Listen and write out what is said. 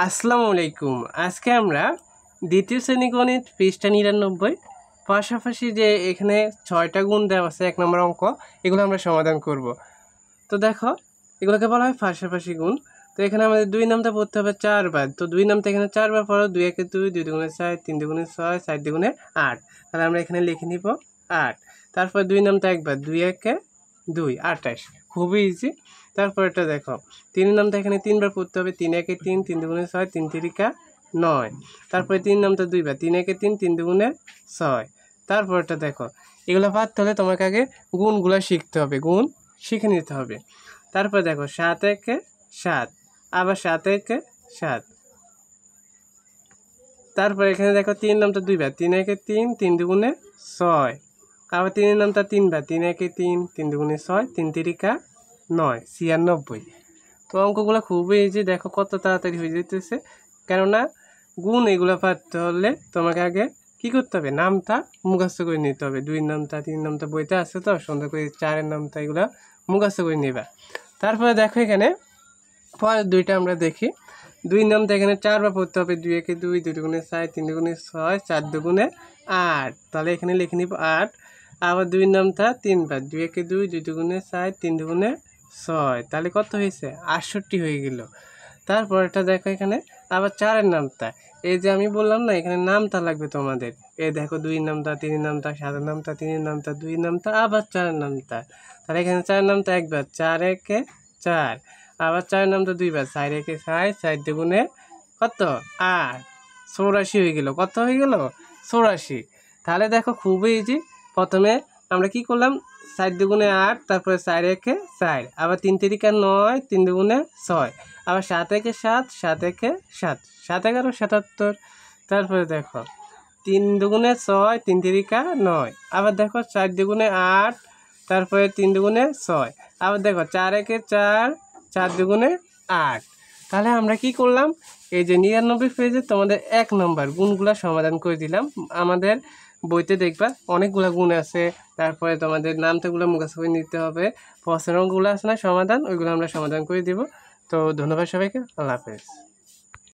আসসালামু আলাইকুম। আজকে আমরা দ্বিতীয় শ্রেণী গণিত পৃষ্ঠা 99 পাশাপাশি যে এখানে 6টা গুণ দেওয়া আছে 1 নম্বর অঙ্ক, এগুলো আমরা সমাধান করব। তো দেখো, এগুলোকে বলা হয় পাশাপাশি গুণ। তো এখানে আমাদের 2 নামটা পড়তে হবে 4 বার। তো 2 নামটা এখানে 4 বার পড়ো, 2 একে 2, 2 দুগুণে 4, 3 দুগুণে 6, 4 দুগুণে 8। তাহলে আমরা এখানে লিখে নিব 8। তারপর 2 নামটা একবার, 2 একে 2, 28। খুবই ইজি। তারপর এটা দেখো, 3 নামটা এখানে 3 বার পড়তে হবে, 3 একে 3, 3 দুগুণে 6, 3 তিরিকা 9। তারপরে 3 নামটা 2 বার, 3 একে 3, 3 দুগুণে 6। তারপর এটা দেখো, এগুলো পারতে হলে তোমাকে আগে গুণগুলো শিখতে হবে, গুণ শিখে নিতে হবে। তারপর দেখো 7 একে 7, আবার 7 একে 7। তারপর এখানে দেখো 3 নামটা 2 বার, 3 একে 3, 3 দুগুণে 6। আবার 3 নামটা 3 বার, 3 একে 3, 3 দুগুণে 6, 3 তিরিকা 9, 96। তো অঙ্কগুলো খুবই ইজি, দেখো কত তাড়াতাড়ি হয়ে যেতেছে। কেননা গুণ এগুলো পারতে হলে তোমাকে আগে কি করতে হবে, নামটা মুখস্থ করে নিতে হবে। 2 নামটা 3 নামটা বইতে আসছে, তো সুন্দর করে 4 নামটা এগুলো মুখস্থ করে নেবা। তারপরে দেখো এখানে পরের দুইটা আমরা দেখি। 2 নামটা এখানে 4 বার পড়তে হবে, 2 একে 2, 2 দুগুণে 4, 3 দুগুণে 6, 4 দুগুণে 8। তাহলে এখানে লিখে নিব 8। আবার 2 নামটা 3 বার, 2 একে 2, 2 দুগুণে 4, 3 দুগুণে 6। তাহলে কত হয়েছে, 68 হয়ে গেল। তারপর এটা দেখো এখানে আবার 4 নামটা, এই যে আমি বললাম না এখানে নামটা লাগবে তোমাদের। এই দেখো 2 নামটা, 3 নামটা, 7 নামটা, 3 নামটা, 2 নামটা, আবার 4 নামটা। তাহলে এখানে 4 নামটা একবার, 4 একে 4। আবার 4 নামটা 2 বার, 4 একে 4, 4 দুগুণে কত 8, 84 হয়ে গেল। কত হয়ে গেল, 84। তাহলে দেখো খুবই ইজি। প্রথমে আমরা কি করলাম, 4 দুগুণে 8, তারপরে 4 একে 4, আবার 3 তিরিকা 9, 3 দুগুণে 6, আবার 7 একে 7, 7 একে 7, 7 11 77। তারপরে দেখো 3 দুগুণে 6, 3 তিরিকা 9, আবার দেখো 4 দুগুণে 8, তারপরে 3 দুগুণে 6, আবার দেখো 4 একে 4, 4 দুগুণে 8। তাহলে আমরা কি করলাম, এই যে 99 পেজে তোমাদের 1 নম্বর গুণগুলা সমাধান করে দিলাম। আমাদের বইতে দেখবা অনেকগুলা গুণ আছে, তারপরে তোমাদের নামটাগুলো মুখস্থ করে নিতে হবে। প্রশ্নের অঙ্কগুলো আছে না সমাধান, ওইগুলো আমরা সমাধান করে দিব। তো ধন্যবাদ সবাইকে, আল্লাহ হাফেজ।